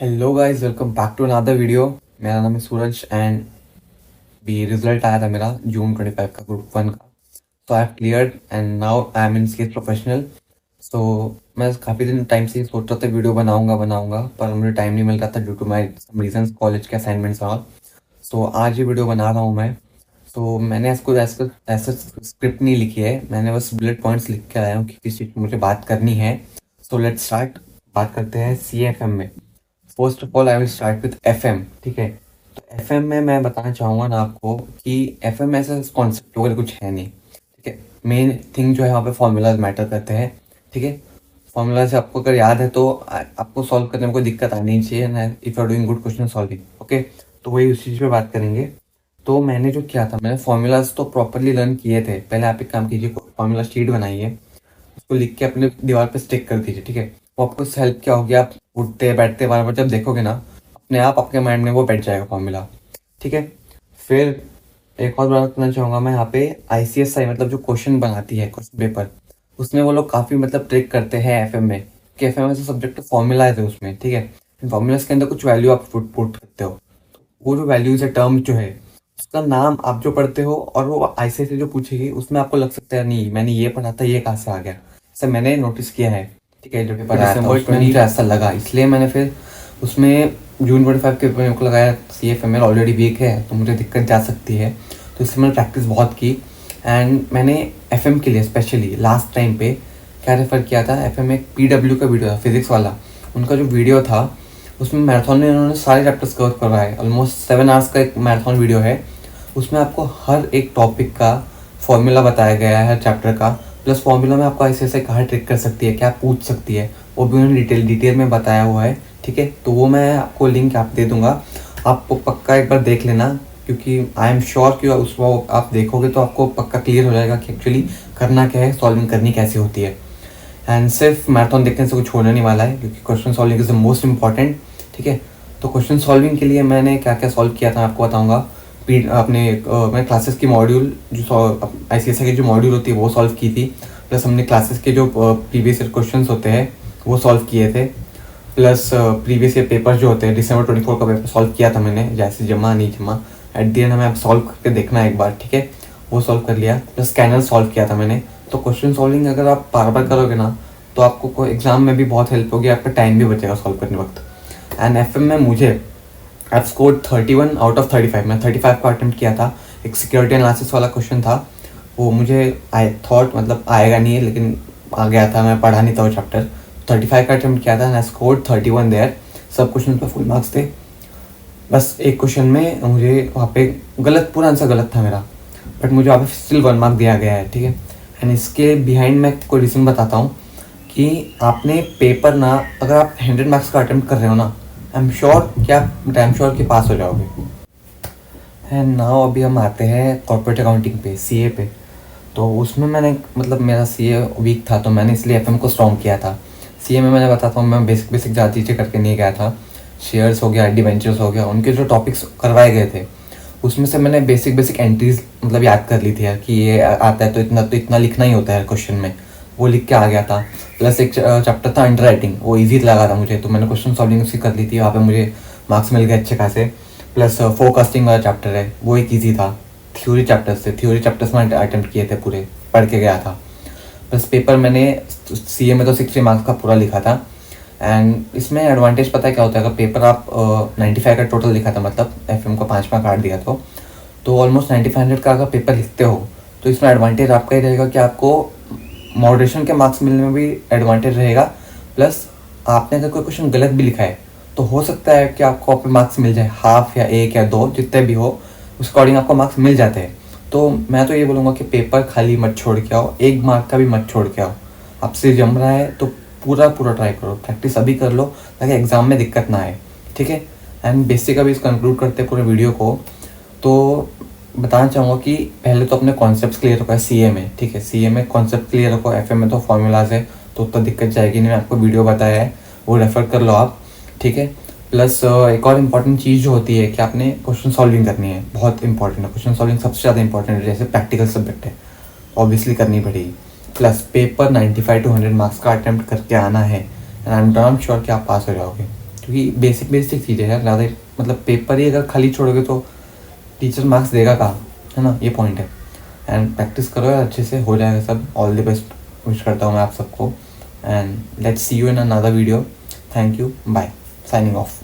Hello guys, welcome back to another video. मेरा नाम है सूरज एंड भी रिजल्ट आया था मेरा जून 25 का ग्रुप 1 का। So I have cleared and now I am in sketch professional. So मैं काफ़ी दिन टाइम से सोच रहा था वीडियो बनाऊंगा पर मुझे टाइम नहीं मिल रहा था due to my reasons, college के असाइनमेंट्स और। सो आज ये वीडियो बना रहा हूँ मैं। सो मैंने इसको ऐसा स्क्रिप्ट नहीं लिखी है, मैंने बस बुलेट पॉइंट्स लिख के आया हूँ कि किस चीज़ की मुझे बात करनी है। So let's start. बात करते हैं CFM में। First of all I will start with FM। ठीक है, तो FM में मैं बताना चाहूँगा ना आपको कि FM ऐसा कॉन्सेप्ट वगैरह कुछ है नहीं। ठीक है, मेन थिंग जो है वहाँ पे फॉर्मूलाज मैटर करते हैं। ठीक है, फॉर्मूला से आपको अगर याद है तो आपको सॉल्व करने में कोई दिक्कत आनी नहीं चाहिए ना, if you are doing good question solving. Okay, तो वही उस चीज़ पे बात करेंगे। तो मैंने जो किया था, मैंने फॉर्मूलाज तो प्रॉपरली लर्न किए थे। पहले आप एक काम कीजिए, फॉर्मूला शीट बनाइए, उसको लिख के अपने दीवार पे स्टिक कर दीजिए। ठीक है, वो आपको हेल्प क्या होगी, आप उठते बैठते बार बार जब देखोगे ना, अपने आप आपके माइंड में वो बैठ जाएगा फॉर्मूला। ठीक है, फिर एक और बात करना चाहूँगा मैं यहाँ पे। ICSI मतलब जो क्वेश्चन बनाती है क्वेश्चन पेपर, उसमें वो लोग काफ़ी मतलब ट्रिक करते हैं FM में, कि FM ऐसा सब्जेक्ट फॉर्मूलाज है उसमें। ठीक है, फॉर्मूलाज के अंदर कुछ वैल्यू आप पुट करते हो, तो वो जो वैल्यूज है, टर्म जो है, उसका नाम आप जो पढ़ते हो और वो ICSI जो पूछेगी उसमें आपको लग सकता है नहीं मैंने ये पढ़ा था, ये कहाँ से आ गया। ऐसा मैंने नोटिस किया है। ठीक है, जो पेपर आया था उसमें मुझे ऐसा लगा, इसलिए मैंने फिर उसमें जून 25 के पेपर को लगाया। CFML ऑलरेडी वीक है तो मुझे दिक्कत जा सकती है, तो इसलिए मैंने प्रैक्टिस बहुत की। एंड मैंने FM के लिए स्पेशली लास्ट टाइम पे क्या रेफर किया था, FM में एक PW का वीडियो था, फिजिक्स वाला। उनका जो वीडियो था उसमें मैराथन में उन्होंने सारे चैप्टर्स कवर करवाए। ऑलमोस्ट 7 आवर्स का एक मैराथन वीडियो है। उसमें आपको हर एक टॉपिक का फॉर्मूला बताया गया है, हर चैप्टर का। प्लस फॉर्मूला में आपको ऐसे कहाँ ट्रिक कर सकती है, क्या पूछ सकती है, वो भी उन्होंने डिटेल में बताया हुआ है। ठीक है, तो वो मैं आपको लिंक आप दे दूंगा, आपको पक्का एक बार देख लेना, क्योंकि आई एम श्योर कि उसको आप देखोगे तो आपको पक्का क्लियर हो जाएगा कि एक्चुअली करना क्या है, सॉल्विंग करनी कैसे होती है। एंड सिर्फ मैराथन देखने से कुछ होने नहीं वाला है, क्योंकि question solving is the most important. ठीक है, तो क्वेश्चन सॉल्विंग के लिए मैंने क्या क्या सॉल्व किया था आपको बताऊंगा। अपने मैं क्लासेस की मॉड्यूल जो ICSI की जो मॉड्यूल होती है वो सॉल्व की थी। प्लस हमने क्लासेस के जो प्रीवियस ईयर क्वेश्चन होते हैं वो सॉल्व किए थे। प्लस प्रीवियस ईयर पेपर जो होते हैं, December 24 का पेपर सॉल्व किया था मैंने, जैसे जमा नहीं जमा एट दी एंड हमें अब सॉल्व करके देखना है एक बार। ठीक है, वो सॉल्व कर लिया। प्लस स्कैनर सॉल्व किया था मैंने। तो क्वेश्चन सॉल्विंग अगर आप बार बार करोगे ना, तो आपको कोई एग्जाम में भी बहुत हेल्प होगी, आपका टाइम भी बचेगा सॉल्व करने वक्त। एंड FM में मुझे आई स्कोर्ड 31 आउट ऑफ 35। मैं 35 का अटेम्प्ट किया था। एक सिक्योरिटी एनालिसिस वाला क्वेश्चन था, वो मुझे आई थॉट मतलब आएगा नहीं है, लेकिन आ गया था, मैं पढ़ा नहीं था वो चैप्टर। 35 का अटेम्प्ट किया था एंड आई स्कोर्ड 31 देयर। सब क्वेश्चन पे फुल मार्क्स थे, बस एक क्वेश्चन में मुझे वहाँ पे गलत, पूरा आंसर गलत था मेरा, बट मुझे वहाँ पे स्टिल 1 मार्क दिया गया है। ठीक है, एंड इसके बिहाइंड मैं कोई रीज़न बताता हूँ कि आपने पेपर ना, अगर आप 100 मार्क्स का अटेम्प्ट कर रहे हो ना, आई एम श्योर कि आप डैम श्योर के पास हो जाओगे। एंड नाउ अभी हम आते हैं कॉर्पोरेट अकाउंटिंग पे, CA पे। तो उसमें मैंने मतलब मेरा CA वीक था, तो मैंने इसलिए FM को स्ट्रॉन्ग किया था। CA में मैंने बताता हूँ, मैं बेसिक ज़्यादा चीज़ें करके नहीं गया था। शेयर्स हो गया, डिवेंचर्स हो गया, उनके जो टॉपिक्स करवाए गए थे उसमें से मैंने बेसिक एंट्रीज मतलब याद कर ली थी यार, कि ये आता है तो इतना लिखना ही होता है क्वेश्चन में, वो लिख के आ गया था। प्लस एक चैप्टर था अंडर राइटिंग, वो ईजी लगा था मुझे, तो मैंने क्वेश्चन सॉल्विंग उसकी कर ली थी, वहाँ पे मुझे मार्क्स मिल गए अच्छे खासे। प्लस फोरकास्टिंग वाला चैप्टर है, वो एक ईजी था। थ्योरी चैप्टर्स में अटेम्प्ट किए थे, पूरे पढ़ के गया था। प्लस पेपर मैंने CA में तो 60 मार्क्स का पूरा लिखा था। एंड इसमें एडवांटेज पता है क्या होता है, अगर पेपर आप 95 का टोटल लिखा था, मतलब FM को 5 मार्क काट दिया तो ऑलमोस्ट 9500 का अगर पेपर लिखते हो, तो इसमें एडवांटेज आपका ही रहेगा कि आपको मॉडरेशन के मार्क्स मिलने में भी एडवांटेज रहेगा। प्लस आपने अगर कोई क्वेश्चन गलत भी लिखा है तो हो सकता है कि आपको अपने मार्क्स मिल जाए, हाफ या 1 या 2 जितने भी हो, उस अकॉर्डिंग आपको मार्क्स मिल जाते हैं। तो मैं तो ये बोलूँगा कि पेपर खाली मत छोड़ के आओ, 1 मार्क का भी मत छोड़ के आओ। आपसे जम रहा है तो पूरा ट्राई करो, प्रैक्टिस अभी कर लो ताकि एग्ज़ाम में दिक्कत ना आए। ठीक है, एंड बेसिक अभी इस कंक्लूड करते हैं पूरे वीडियो को। तो बताना चाहूँगा कि पहले तो अपने कॉन्सेप्ट्स क्लियर रखो CA में। ठीक है, CA में कॉन्सेप्ट क्लियर रखो, FM में तो फॉर्मूलाज है तो उतना दिक्कत जाएगी नहीं, मैं आपको वीडियो बताया है वो रेफ़र कर लो आप। ठीक है, प्लस एक और इम्पॉर्टेंट चीज़ जो होती है कि आपने क्वेश्चन सॉल्विंग करनी है, बहुत इंपॉर्टेंट है क्वेश्चन सॉल्विंग, सबसे ज़्यादा इंपॉर्टेंट है, जैसे प्रैक्टिकल सब्जेक्ट है, ऑब्वियसली करनी पड़ेगी। प्लस पेपर 95 to 100 मार्क्स का अटेम्प्ट करके आना है, and I am damn sure कि आप पास हो जाओगे, क्योंकि क्योंकि बेसिक बेसिक चीज़ें यार, ज़्यादा मतलब पेपर ही अगर खाली छोड़ोगे तो टीचर मार्क्स देगा कहाँ, है ना, ये पॉइंट है। एंड प्रैक्टिस करो यार, अच्छे से हो जाएगा सब। ऑल द बेस्ट विश करता हूँ मैं आप सबको, and let's see you in another video. Thank you, bye, signing of.